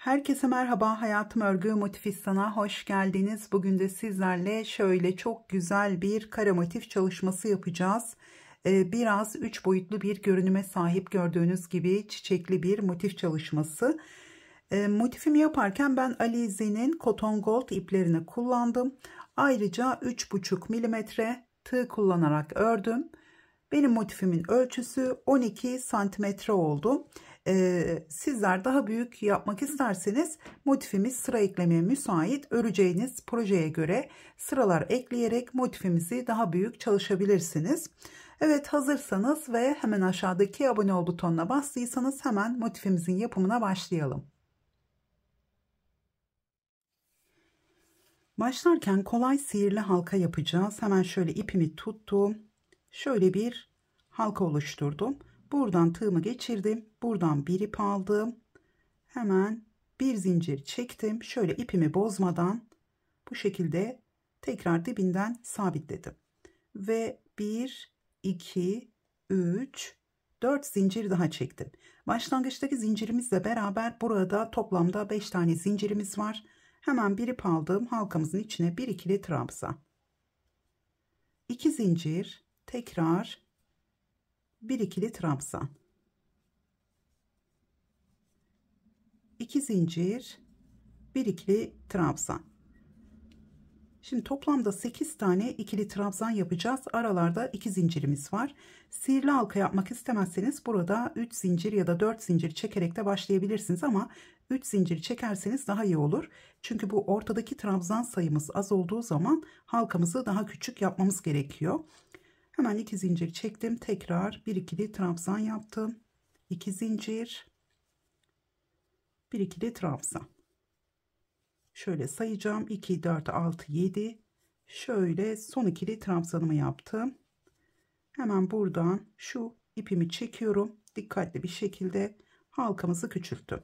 Herkese merhaba, Hayatım Örgü Motifistan'a hoş geldiniz. Bugün de sizlerle şöyle çok güzel bir kare motif çalışması yapacağız. Biraz 3 boyutlu bir görünüme sahip, gördüğünız gibi çiçekli bir motif çalışması. Motifimi yaparken ben Alize'nin Cotton Gold iplerini kullandım. Ayrıca 3,5 milimetre tığ kullanarak ördüm. Benim motifimin ölçüsü 12 santimetre oldu. Sizler daha büyük yapmak isterseniz motifimiz sıra eklemeye müsait. Öreceğiniz projeye göre sıralar ekleyerek motifimizi daha büyük çalışabilirsiniz. Evet, hazırsanız ve hemen aşağıdaki abone ol butonuna bastıysanız hemen motifimizin yapımına başlayalım. Başlarken kolay sihirli halka yapacağız. Hemen şöyle ipimi tuttum. Şöyle bir halka oluşturdum. Buradan tığımı geçirdim. Buradan bir ip aldım. Hemen bir zincir çektim. Şöyle ipimi bozmadan bu şekilde tekrar dibinden sabitledim. Ve 1, 2, 3, 4 zincir daha çektim. Başlangıçtaki zincirimizle beraber burada toplamda 5 tane zincirimiz var. Hemen bir ip aldım. Halkamızın içine bir ikili trabzan. 2 zincir, tekrar bir ikili trabzan. 2 zincir, bir ikili trabzan. Şimdi toplamda 8 tane ikili trabzan yapacağız. Aralarda 2 zincirimiz var. Sihirli halka yapmak istemezseniz burada 3 zincir ya da 4 zincir çekerek de başlayabilirsiniz ama 3 zincir çekerseniz daha iyi olur. Çünkü bu ortadaki trabzan sayımız az olduğu zaman halkamızı daha küçük yapmamız gerekiyor. Hemen 2 zincir çektim. Tekrar bir ikili trabzan yaptım. 2 zincir, bir ikili trabzan. Şöyle sayacağım. 2, 4, 6, 7. Şöyle son ikili trabzanımı yaptım. Hemen buradan şu ipimi çekiyorum. Dikkatli bir şekilde halkamızı küçülttüm.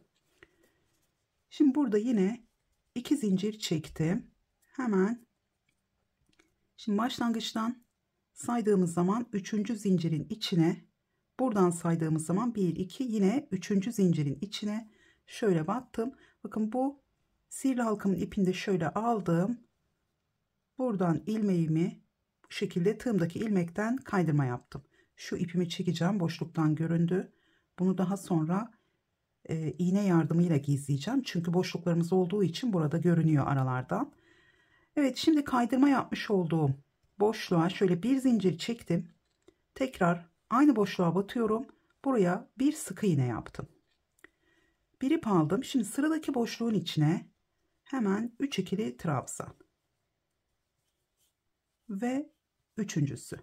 Şimdi burada yine 2 zincir çektim. Hemen şimdi başlangıçtan saydığımız zaman 3. zincirin içine, buradan saydığımız zaman 1, 2, yine 3. zincirin içine şöyle battım. Bakın bu sihirli halkamın ipini de şöyle aldım. Buradan ilmeğimi bu şekilde tığımdaki ilmekten kaydırma yaptım. Şu ipimi çekeceğim, boşluktan göründü. Bunu daha sonra iğne yardımıyla gizleyeceğim. Çünkü boşluklarımız olduğu için burada görünüyor aralardan. Evet, şimdi kaydırma yapmış olduğum boşluğa şöyle bir zincir çektim. Tekrar aynı boşluğa batıyorum. Buraya bir sık iğne yaptım. Bir ip aldım. Şimdi sıradaki boşluğun içine hemen 3 ikili trabzan. Ve üçüncüsü.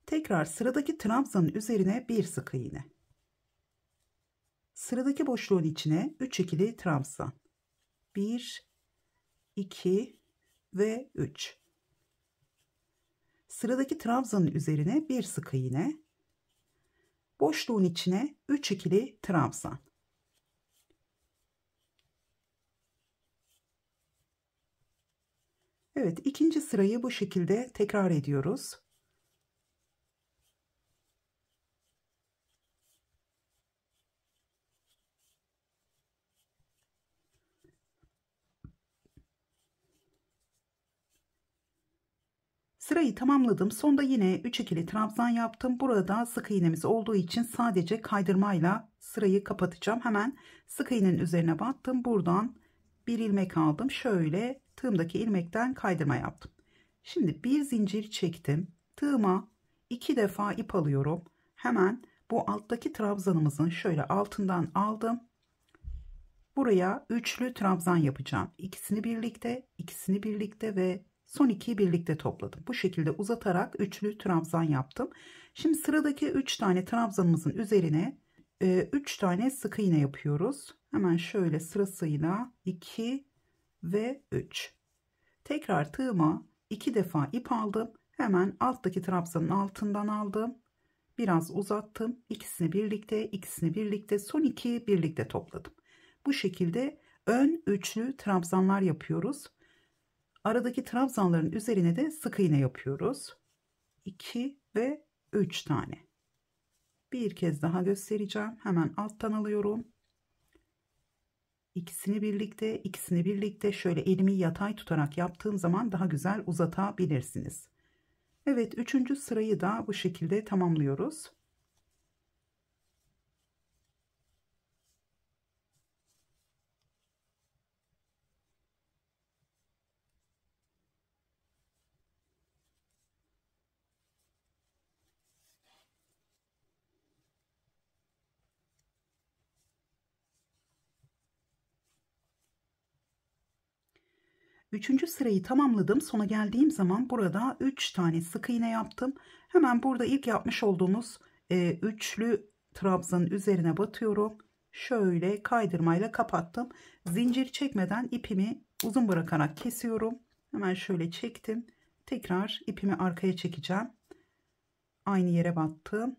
Tekrar sıradaki trabzanın üzerine bir sık iğne. Sıradaki boşluğun içine 3 ikili trabzan. 1, 2 ve 3. Sıradaki trabzanın üzerine bir sık iğne. Boşluğun içine 3 ikili trabzan. Evet, ikinci sırayı bu şekilde tekrar ediyoruz. Sırayı tamamladım. Sonda yine 3 ikili trabzan yaptım. Burada sık iğnemiz olduğu için sadece kaydırmayla sırayı kapatacağım. Hemen sık iğnenin üzerine battım. Buradan bir ilmek aldım. Şöyle tığımdaki ilmekten kaydırma yaptım. Şimdi bir zincir çektim. Tığıma 2 defa ip alıyorum. Hemen bu alttaki trabzanımızın şöyle altından aldım. Buraya üçlü trabzan yapacağım. İkisini birlikte, ikisini birlikte ve son 2'yi birlikte topladım. Bu şekilde uzatarak üçlü trabzan yaptım. Şimdi sıradaki 3 tane trabzanımızın üzerine 3 tane sık iğne yapıyoruz. Hemen şöyle sırasıyla 2 ve 3. Tekrar tığıma 2 defa ip aldım. Hemen alttaki trabzanın altından aldım. Biraz uzattım. İkisini birlikte, ikisini birlikte, son 2'yi birlikte topladım. Bu şekilde ön üçlü trabzanlar yapıyoruz. Aradaki trabzanların üzerine de sık iğne yapıyoruz. 2 ve 3 tane. Bir kez daha göstereceğim. Hemen alttan alıyorum. ikisini birlikte şöyle elimi yatay tutarak yaptığım zaman daha güzel uzatabilirsiniz. Evet, 3. sırayı da bu şekilde tamamlıyoruz. Üçüncü sırayı tamamladım. Sona geldiğim zaman burada 3 tane sık iğne yaptım. Hemen burada ilk yapmış olduğumuz üçlü trabzanın üzerine batıyorum. Şöyle kaydırmayla kapattım. Zincir çekmeden ipimi uzun bırakarak kesiyorum. Hemen şöyle çektim. Tekrar ipimi arkaya çekeceğim. Aynı yere battım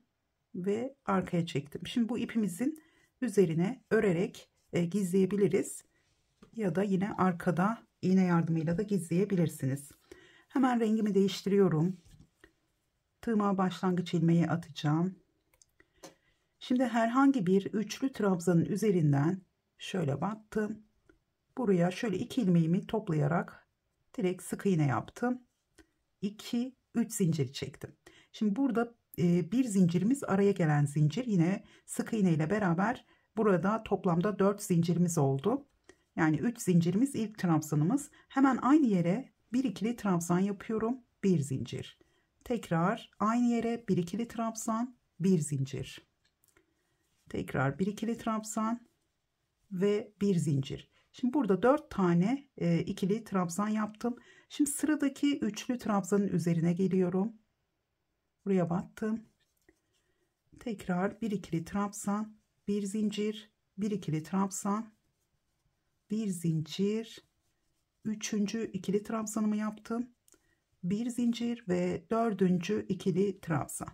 ve arkaya çektim. Şimdi bu ipimizin üzerine örerek gizleyebiliriz. Ya da yine arkada iğne yardımıyla da gizleyebilirsiniz. Hemen rengimi değiştiriyorum. Tığıma başlangıç ilmeği atacağım. Şimdi herhangi bir üçlü trabzanın üzerinden şöyle battım. Buraya şöyle 2 ilmeğimi toplayarak direkt sık iğne yaptım. 2 3 zincir çektim. Şimdi burada bir zincirimiz araya gelen zincir, yine sık iğne ile beraber burada toplamda 4 zincirimiz oldu. Yani 3 zincirimiz ilk trabzanımız. Hemen aynı yere bir ikili trabzan yapıyorum. Bir zincir. Tekrar aynı yere bir ikili trabzan, bir zincir. Tekrar bir ikili trabzan ve bir zincir. Şimdi burada 4 tane ikili trabzan yaptım. Şimdi sıradaki üçlü trabzanın üzerine geliyorum. Buraya battım. Tekrar bir ikili trabzan, bir zincir, bir ikili trabzan, bir zincir, üçüncü ikili trabzanımı yaptım, bir zincir ve dördüncü ikili trabzan.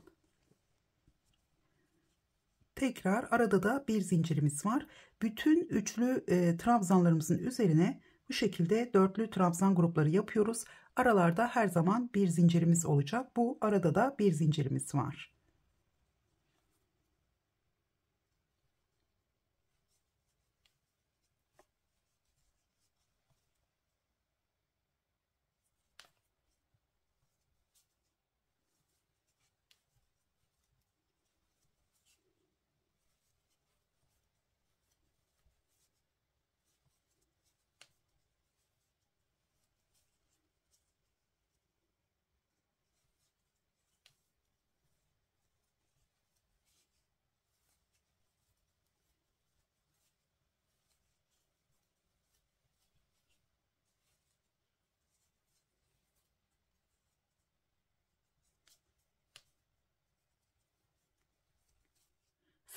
Tekrar arada da bir zincirimiz var. Bütün üçlü trabzanlarımızın üzerine bu şekilde dörtlü trabzan grupları yapıyoruz. Aralarda her zaman bir zincirimiz olacak. Bu arada da bir zincirimiz var.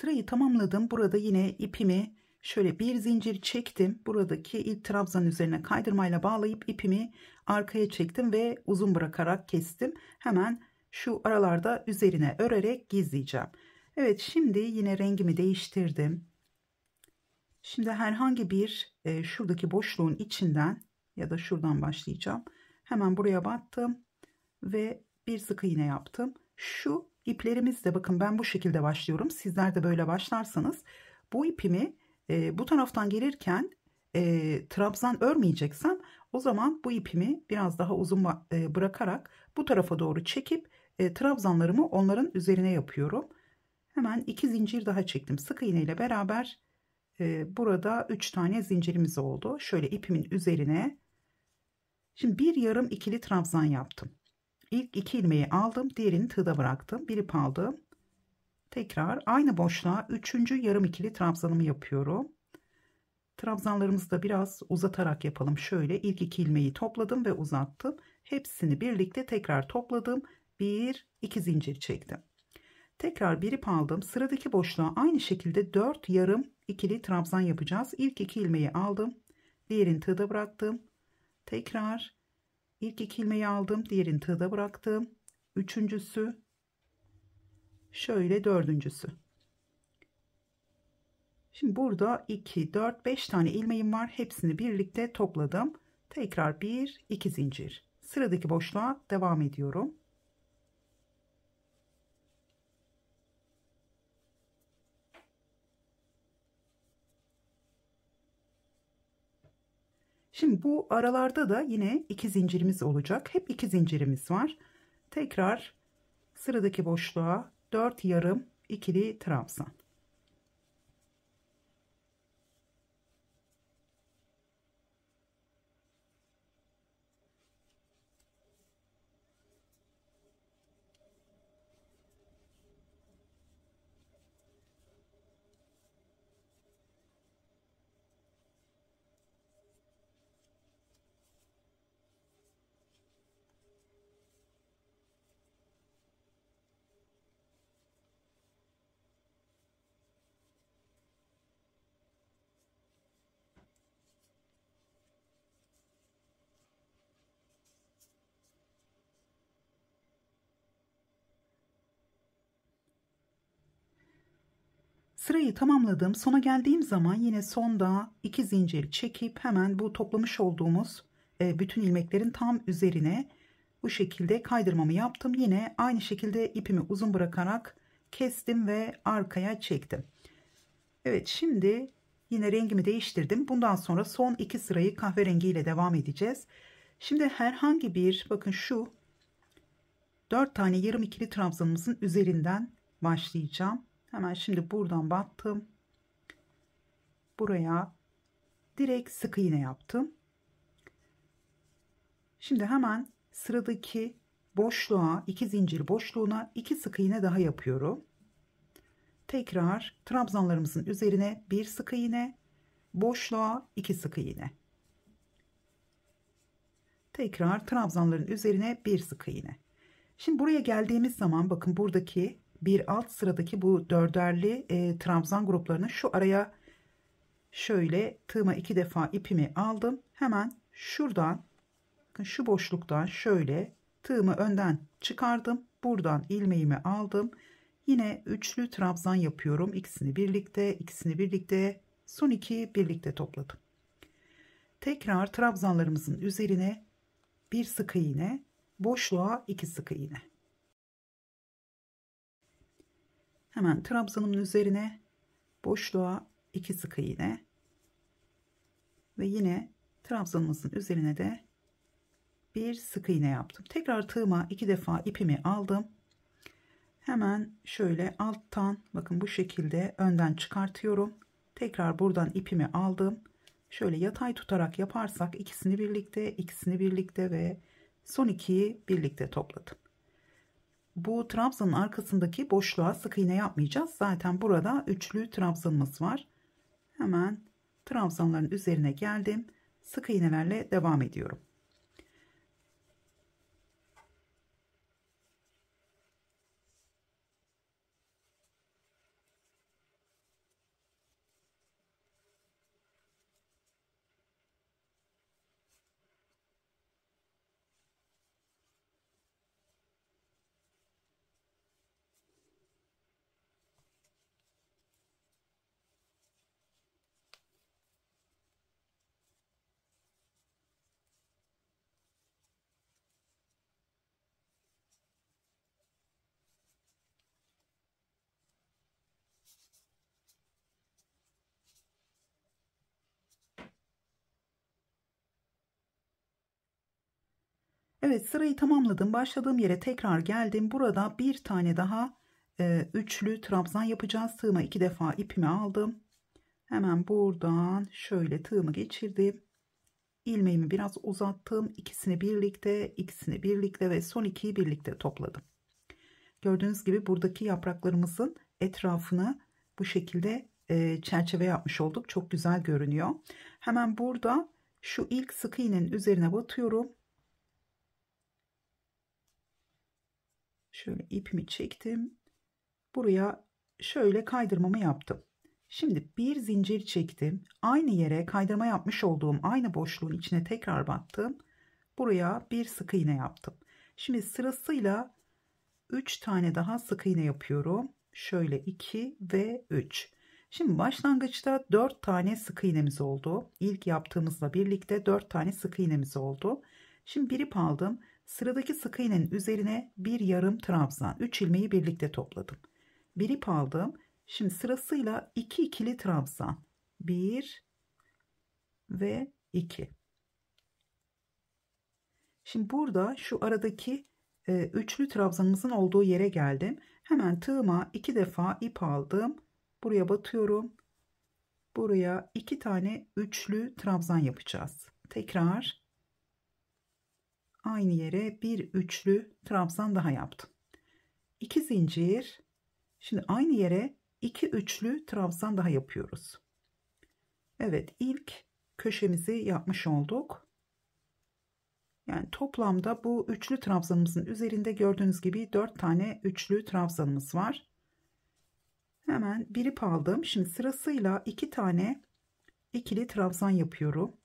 Sırayı tamamladım. Burada yine ipimi şöyle bir zincir çektim. Buradaki ilk trabzan üzerine kaydırmayla bağlayıp ipimi arkaya çektim ve uzun bırakarak kestim. Hemen şu aralarda üzerine örerek gizleyeceğim. Evet, şimdi yine rengimi değiştirdim. Şimdi herhangi bir şuradaki boşluğun içinden ya da şuradan başlayacağım. Hemen buraya battım ve bir sık iğne yaptım. Şu iplerimizle bakın, ben bu şekilde başlıyorum. Sizler de böyle başlarsanız bu ipimi bu taraftan gelirken trabzan örmeyeceksem, o zaman bu ipimi biraz daha uzun bırakarak bu tarafa doğru çekip trabzanlarımı onların üzerine yapıyorum. Hemen 2 zincir daha çektim. Sık iğne ile beraber burada 3 tane zincirimiz oldu. Şöyle ipimin üzerine şimdi bir yarım ikili trabzan yaptım. İlk 2 ilmeği aldım, diğerini tığda bıraktım. Bir ip aldım. Tekrar aynı boşluğa 3. yarım ikili trabzanımı yapıyorum. Trabzanlarımızı da biraz uzatarak yapalım. Şöyle ilk 2 ilmeği topladım ve uzattım. Hepsini birlikte tekrar topladım. 1 2 zincir çektim. Tekrar bir ip aldım. Sıradaki boşluğa aynı şekilde 4 yarım ikili trabzan yapacağız. İlk 2 ilmeği aldım. Diğerini tığda bıraktım. Tekrar ilk 2 ilmeği aldım. Diğerini tığda bıraktım. Üçüncüsü. Şöyle dördüncüsü. Şimdi burada 2, 4, 5 tane ilmeğim var. Hepsini birlikte topladım. Tekrar 1, 2 zincir. Sıradaki boşluğa devam ediyorum. Şimdi bu aralarda da yine 2 zincirimiz olacak. Hep 2 zincirimiz var. Tekrar sıradaki boşluğa 4 yarım ikili trabzan. Sırayı tamamladım. Sona geldiğim zaman yine sonda 2 zincir çekip hemen bu toplamış olduğumuz bütün ilmeklerin tam üzerine bu şekilde kaydırmamı yaptım. Yine aynı şekilde ipimi uzun bırakarak kestim ve arkaya çektim. Evet, şimdi yine rengimi değiştirdim. Bundan sonra son 2 sırayı kahverengi ile devam edeceğiz. Şimdi herhangi bir, bakın şu 4 tane yarım ikili trabzanımızın üzerinden başlayacağım. Hemen şimdi buradan battım. Buraya direkt sık iğne yaptım. Şimdi hemen sıradaki boşluğa, 2 zincir boşluğuna 2 sık iğne daha yapıyorum. Tekrar trabzanlarımızın üzerine 1 sık iğne, boşluğa 2 sık iğne. Tekrar trabzanların üzerine 1 sık iğne. Şimdi buraya geldiğimiz zaman bakın buradaki bir alt sıradaki bu dörderli trabzan gruplarını şu araya şöyle tığıma 2 defa ipimi aldım. Hemen şuradan, bakın şu boşluktan şöyle tığımı önden çıkardım. Buradan ilmeğimi aldım. Yine üçlü trabzan yapıyorum. İkisini birlikte, ikisini birlikte, son 2 birlikte topladım. Tekrar trabzanlarımızın üzerine 1 sık iğne, boşluğa 2 sık iğne. Hemen trabzanımın üzerine boşluğa 2 sık iğne ve yine trabzanımızın üzerine de 1 sık iğne yaptım. Tekrar tığıma 2 defa ipimi aldım. Hemen şöyle alttan, bakın bu şekilde önden çıkartıyorum. Tekrar buradan ipimi aldım. Şöyle yatay tutarak yaparsak ikisini birlikte, ikisini birlikte ve son 2'yi birlikte topladım. Bu trabzanın arkasındaki boşluğa sık iğne yapmayacağız. Zaten burada üçlü trabzanımız var. Hemen trabzanların üzerine geldim. Sık iğnelerle devam ediyorum. Evet, sırayı tamamladım. Başladığım yere tekrar geldim. Burada bir tane daha üçlü trabzan yapacağız. Tığıma 2 defa ipimi aldım. Hemen buradan şöyle tığımı geçirdim. İlmeğimi biraz uzattım. İkisini birlikte, ikisini birlikte ve son 2'yi birlikte topladım. Gördüğünüz gibi buradaki yapraklarımızın etrafını bu şekilde çerçeve yapmış olduk. Çok güzel görünüyor. Hemen burada şu ilk sık iğnenin üzerine batıyorum. Şöyle ipimi çektim. Buraya şöyle kaydırmamı yaptım. Şimdi bir zincir çektim. Aynı yere kaydırma yapmış olduğum aynı boşluğun içine tekrar battım. Buraya bir sık iğne yaptım. Şimdi sırasıyla 3 tane daha sık iğne yapıyorum. Şöyle 2 ve 3. Şimdi başlangıçta 4 tane sık iğnemiz oldu. İlk yaptığımızla birlikte 4 tane sık iğnemiz oldu. Şimdi bir ip aldım. Sıradaki sık iğnenin üzerine bir yarım trabzan. 3 ilmeği birlikte topladım. Bir ip aldım. Şimdi sırasıyla 2 ikili trabzan. 1 ve 2. Şimdi burada şu aradaki üçlü trabzanımızın olduğu yere geldim. Hemen tığıma 2 defa ip aldım. Buraya batıyorum. Buraya 2 tane üçlü trabzan yapacağız. Tekrar aynı yere bir üçlü trabzan daha yaptım. 2 zincir. Şimdi aynı yere 2 üçlü trabzan daha yapıyoruz. Evet, ilk köşemizi yapmış olduk. Yani toplamda bu üçlü trabzanımızın üzerinde gördüğünüz gibi 4 tane üçlü trabzanımız var. Hemen bir ip aldım. Şimdi sırasıyla 2 tane ikili trabzan yapıyorum.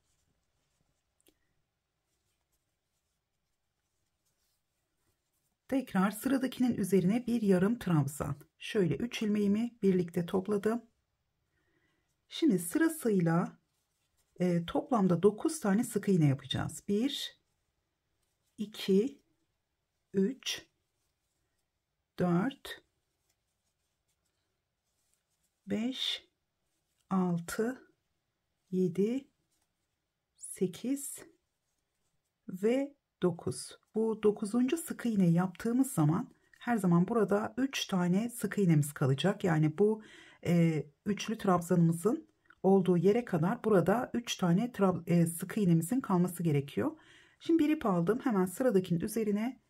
Tekrar sıradakinin üzerine bir yarım trabzan. Şöyle 3 ilmeğimi birlikte topladım. Şimdi sırasıyla toplamda 9 tane sık iğne yapacağız. 1, 2, 3, 4, 5, 6, 7, 8 ve 9. Bu 9. sık iğne yaptığımız zaman her zaman burada 3 tane sık iğnemiz kalacak. Yani bu üçlü trabzanımızın olduğu yere kadar burada 3 tane sık iğnemizin kalması gerekiyor. Şimdi bir ip aldım. Hemen sıradakinin üzerine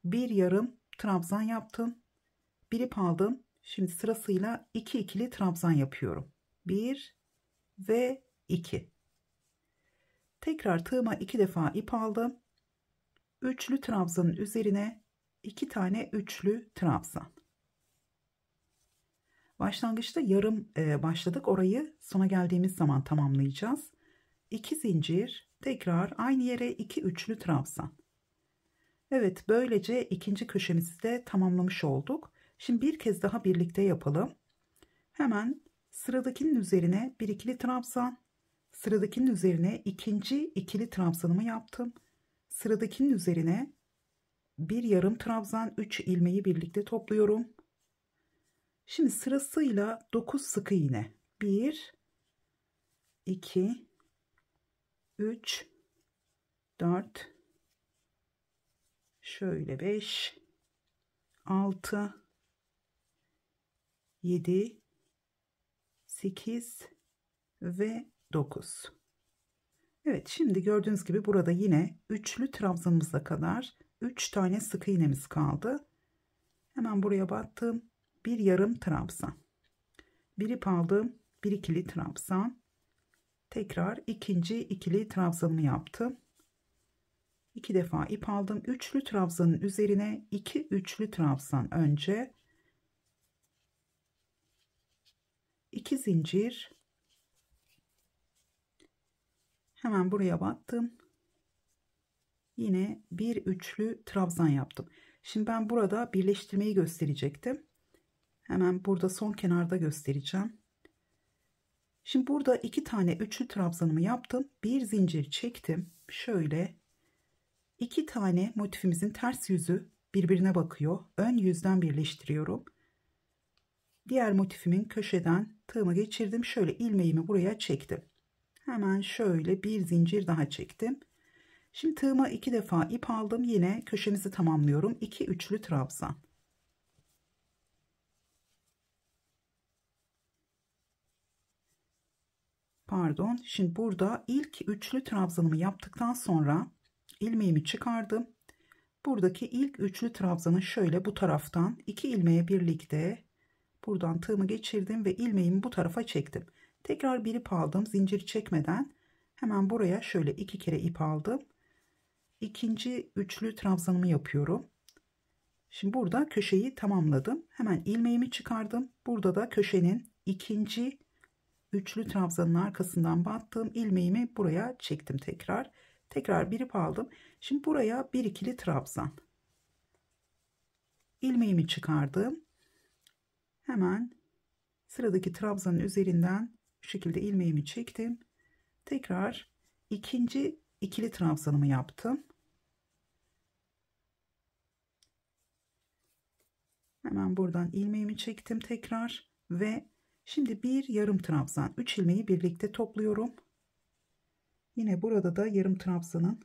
bir yarım trabzan yaptım. Bir ip aldım. Şimdi sırasıyla 2 ikili trabzan yapıyorum. 1 ve 2. Tekrar tığıma 2 defa ip aldım. Üçlü trabzanın üzerine 2 tane üçlü trabzan. Başlangıçta yarım başladık. Orayı sona geldiğimiz zaman tamamlayacağız. 2 zincir, tekrar aynı yere 2 üçlü trabzan. Evet, böylece ikinci köşemizi de tamamlamış olduk. Şimdi bir kez daha birlikte yapalım. Hemen sıradakinin üzerine bir ikili trabzan, sıradakinin üzerine ikinci ikili trabzanımı yaptım. Sıradakinin üzerine bir yarım trabzan, 3 ilmeği birlikte topluyorum. Şimdi sırasıyla 9 sık iğne. 1, 2, 3, 4, şöyle 5, 6, 7, 8 ve 9. Evet, şimdi gördüğünüz gibi burada yine üçlü trabzanımıza kadar 3 tane sık iğnemiz kaldı. Hemen buraya battım. Bir yarım trabzan. Bir ip aldım. Bir ikili trabzan. Tekrar ikinci ikili trabzanımı yaptım. 2 defa ip aldım. Üçlü trabzanın üzerine 2 üçlü trabzan önce. 2 zincir. Hemen buraya battım. Yine bir üçlü trabzan yaptım. Şimdi ben burada birleştirmeyi gösterecektim. Hemen burada son kenarda göstereceğim. Şimdi burada 2 tane üçlü trabzanımı yaptım. Bir zincir çektim. Şöyle 2 tane motifimizin ters yüzü birbirine bakıyor. Ön yüzden birleştiriyorum. Diğer motifimin köşeden tığımı geçirdim. Şöyle ilmeğimi buraya çektim. Hemen şöyle bir zincir daha çektim. Şimdi tığıma 2 defa ip aldım. Yine köşemizi tamamlıyorum. 2 üçlü trabzan. Pardon. Şimdi burada ilk üçlü trabzanımı yaptıktan sonra ilmeğimi çıkardım. Buradaki ilk üçlü trabzanı şöyle bu taraftan 2 ilmeğe birlikte buradan tığımı geçirdim ve ilmeğimi bu tarafa çektim. Tekrar bir ip aldım. Zincir çekmeden hemen buraya şöyle 2 kere ip aldım. İkinci üçlü trabzanımı yapıyorum. Şimdi burada köşeyi tamamladım. Hemen ilmeğimi çıkardım. Burada da köşenin ikinci üçlü trabzanın arkasından battım. İlmeğimi buraya çektim tekrar. Tekrar bir ip aldım. Şimdi buraya bir ikili trabzan. İlmeğimi çıkardım. Hemen sıradaki trabzanın üzerinden şu şekilde ilmeğimi çektim. Tekrar ikinci ikili trabzanımı yaptım. Hemen buradan ilmeğimi çektim tekrar ve şimdi bir yarım trabzan, 3 ilmeği birlikte topluyorum. Yine burada da yarım trabzanın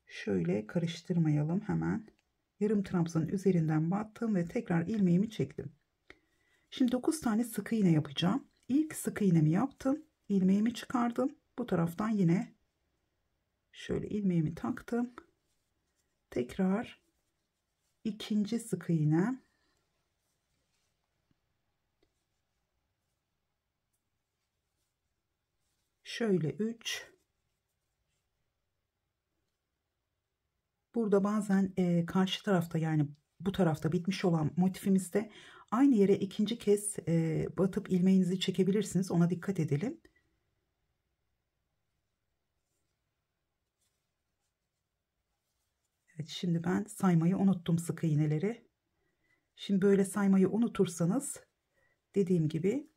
Şöyle karıştırmayalım hemen. Yarım trabzanın üzerinden battım ve tekrar ilmeğimi çektim. Şimdi 9 tane sık iğne yapacağım. İlk sık iğnemi yaptım. İlmeğimi çıkardım. Bu taraftan yine şöyle ilmeğimi taktım. Tekrar ikinci sık iğne. Şöyle 3. Burada bazen karşı tarafta, yani bu tarafta bitmiş olan motifimizde aynı yere ikinci kez batıp ilmeğinizi çekebilirsiniz. Ona dikkat edelim. Evet, şimdi ben saymayı unuttum sık iğneleri. Şimdi böyle saymayı unutursanız dediğim gibi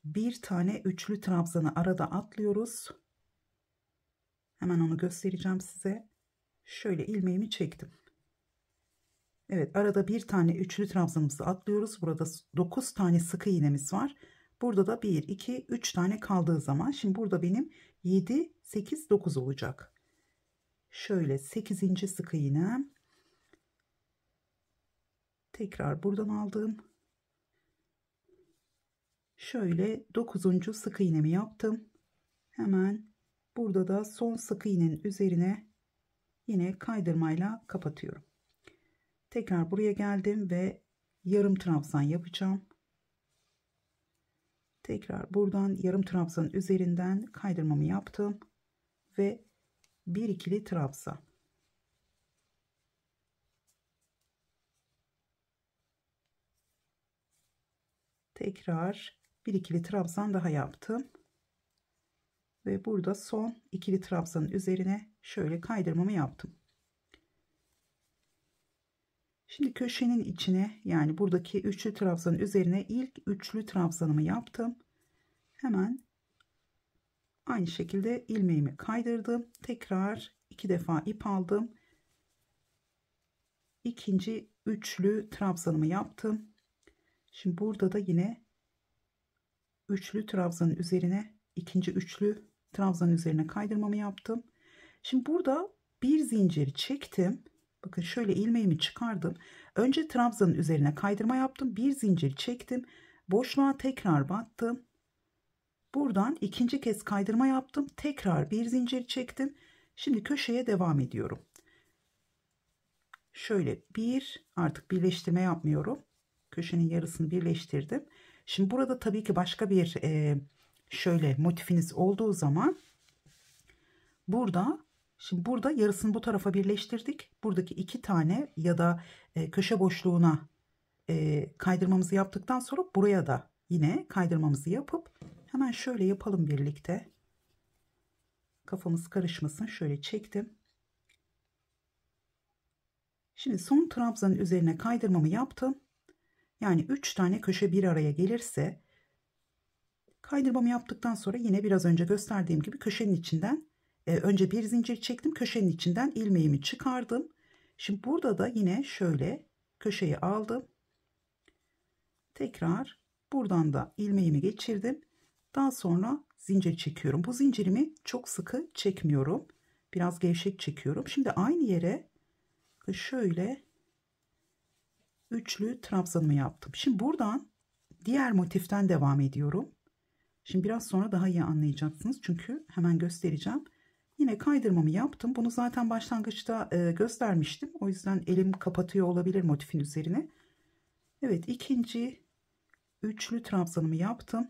bir tane üçlü trabzanı arada atlıyoruz. Hemen onu göstereceğim size. Şöyle ilmeğimi çektim. Evet, arada bir tane üçlü trabzanımızı atlıyoruz. Burada 9 tane sık iğnemiz var. Burada da 1 2 3 tane kaldığı zaman, şimdi burada benim 7 8 9 olacak. Şöyle 8. sık iğnem. Tekrar buradan aldım. Şöyle 9. sık iğnemi yaptım. Hemen burada da son sık iğnenin üzerine yine kaydırmayla kapatıyorum. Tekrar buraya geldim ve yarım trabzan yapacağım. Tekrar buradan yarım trabzanın üzerinden kaydırmamı yaptım ve bir ikili trabzan. Tekrar bir ikili trabzan daha yaptım ve burada son ikili trabzanın üzerine şöyle kaydırmamı yaptım. Şimdi köşenin içine, yani buradaki üçlü trabzanın üzerine ilk üçlü trabzanımı yaptım. Hemen aynı şekilde ilmeğimi kaydırdım. Tekrar 2 defa ip aldım. İkinci üçlü trabzanımı yaptım. Şimdi burada da yine üçlü trabzanın üzerine ikinci üçlü trabzanın üzerine kaydırmamı yaptım. Şimdi burada bir zincir çektim. Bakın şöyle ilmeğimi çıkardım. Önce trabzanın üzerine kaydırma yaptım. Bir zincir çektim. Boşluğa tekrar battım. Buradan ikinci kez kaydırma yaptım. Tekrar bir zincir çektim. Şimdi köşeye devam ediyorum. Şöyle artık birleştirme yapmıyorum. Köşenin yarısını birleştirdim. Şimdi burada tabii ki başka bir şöyle motifiniz olduğu zaman şimdi burada yarısını bu tarafa birleştirdik. Buradaki 2 tane ya da köşe boşluğuna kaydırmamızı yaptıktan sonra buraya da yine kaydırmamızı yapıp hemen şöyle yapalım birlikte. Kafamız karışmasın. Şöyle çektim. Şimdi son trabzanın üzerine kaydırmamı yaptım. Yani 3 tane köşe bir araya gelirse kaydırmamı yaptıktan sonra yine biraz önce gösterdiğim gibi köşenin içinden önce bir zincir çektim. Köşenin içinden ilmeğimi çıkardım. Şimdi burada da yine şöyle köşeyi aldım. Tekrar buradan da ilmeğimi geçirdim. Daha sonra zincir çekiyorum. Bu zincirimi çok sıkı çekmiyorum. Biraz gevşek çekiyorum. Şimdi aynı yere şöyle üçlü trabzanımı yaptım. Şimdi buradan diğer motiften devam ediyorum. Şimdi biraz sonra daha iyi anlayacaksınız. Çünkü hemen göstereceğim. Yine kaydırmamı yaptım. Bunu zaten başlangıçta göstermiştim. O yüzden elim kapatıyor olabilir motifin üzerine. Evet, ikinci üçlü trabzanımı yaptım.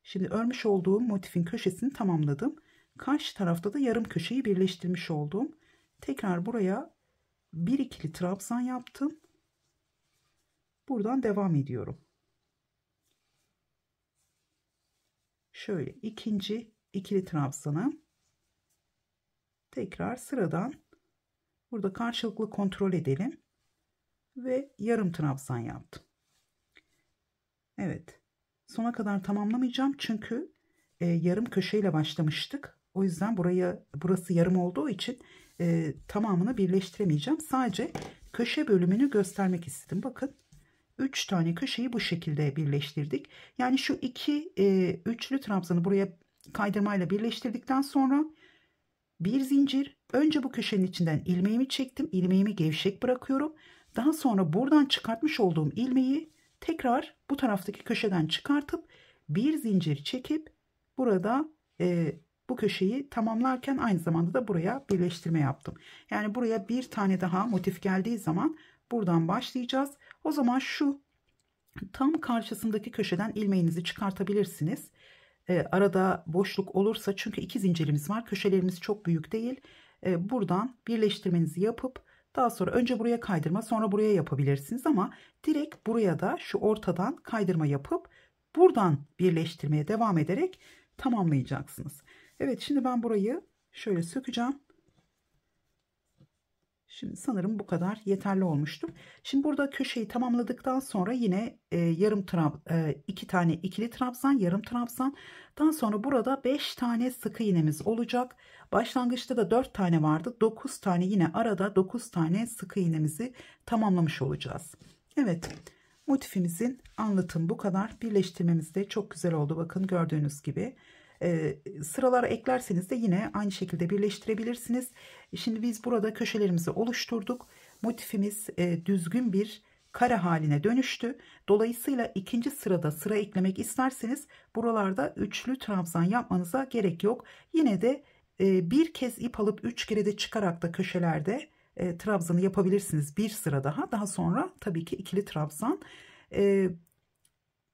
Şimdi örmüş olduğum motifin köşesini tamamladım. Karşı tarafta da yarım köşeyi birleştirmiş oldum. Tekrar buraya bir ikili trabzan yaptım. Buradan devam ediyorum. Şöyle ikinci ikili trabzanı. Tekrar sıradan burada karşılıklı kontrol edelim. Ve yarım trabzan yaptım. Evet. Sona kadar tamamlamayacağım çünkü yarım köşeyle başlamıştık. O yüzden burası yarım olduğu için tamamını birleştiremeyeceğim. Sadece köşe bölümünü göstermek istedim. Bakın 3 tane köşeyi bu şekilde birleştirdik. Yani şu iki üçlü trabzanı buraya kaydırmayla birleştirdikten sonra bir zincir. Önce bu köşenin içinden ilmeğimi çektim. İlmeğimi gevşek bırakıyorum. Daha sonra buradan çıkartmış olduğum ilmeği tekrar bu taraftaki köşeden çıkartıp bir zincir çekip burada bu köşeyi tamamlarken aynı zamanda da buraya birleştirme yaptım. Yani buraya bir tane daha motif geldiği zaman buradan başlayacağız. O zaman şu tam karşısındaki köşeden ilmeğinizi çıkartabilirsiniz. Arada boşluk olursa, çünkü 2 zincirimiz var, köşelerimiz çok büyük değil. Buradan birleştirmenizi yapıp daha sonra önce buraya kaydırma, sonra buraya yapabilirsiniz ama direkt buraya da şu ortadan kaydırma yapıp buradan birleştirmeye devam ederek tamamlayacaksınız. Evet, şimdi ben burayı şöyle sökeceğim. Şimdi sanırım bu kadar yeterli olmuştur. Şimdi burada köşeyi tamamladıktan sonra yine iki tane ikili trabzan, yarım trabzan. Daha sonra burada 5 tane sık iğnemiz olacak. Başlangıçta da 4 tane vardı. 9 tane, yine arada 9 tane sık iğnemizi tamamlamış olacağız. Evet, motifimizin anlatımı bu kadar. Birleştirmemiz de çok güzel oldu. Bakın, gördüğünüz gibi. Sıralara eklerseniz de yine aynı şekilde birleştirebilirsiniz. Şimdi biz burada köşelerimizi oluşturduk. Motifimiz düzgün bir kare haline dönüştü. Dolayısıyla ikinci sırada sıra eklemek isterseniz buralarda üçlü trabzan yapmanıza gerek yok. Yine de bir kez ip alıp 3 kere de çıkarak da köşelerde trabzanı yapabilirsiniz. Bir sıra daha sonra tabii ki ikili trabzan.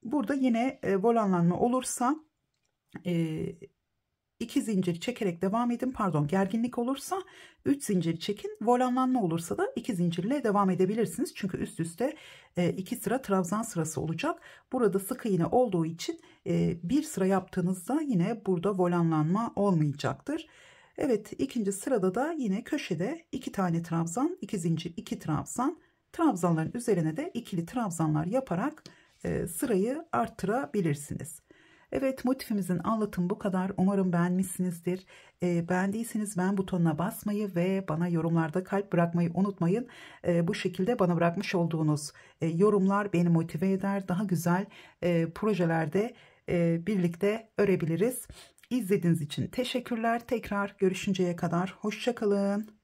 Burada yine volanlanma olursa 2 zincir çekerek devam edin. Pardon, gerginlik olursa 3 zincir çekin. Volanlanma olursa da 2 zincirle devam edebilirsiniz. Çünkü üst üste 2 sıra trabzan sırası olacak. Burada sık iğne olduğu için bir sıra yaptığınızda yine burada volanlanma olmayacaktır. Evet, ikinci sırada da yine köşede 2 tane trabzan, 2 zincir, 2 trabzan. Trabzanların üzerine de ikili trabzanlar yaparak sırayı arttırabilirsiniz. Evet, motifimizin anlatımı bu kadar. Umarım beğenmişsinizdir. Beğendiyseniz beğen butonuna basmayı ve bana yorumlarda kalp bırakmayı unutmayın. Bu şekilde bana bırakmış olduğunuz yorumlar beni motive eder. Daha güzel projelerde birlikte örebiliriz. İzlediğiniz için teşekkürler. Tekrar görüşünceye kadar hoşça kalın.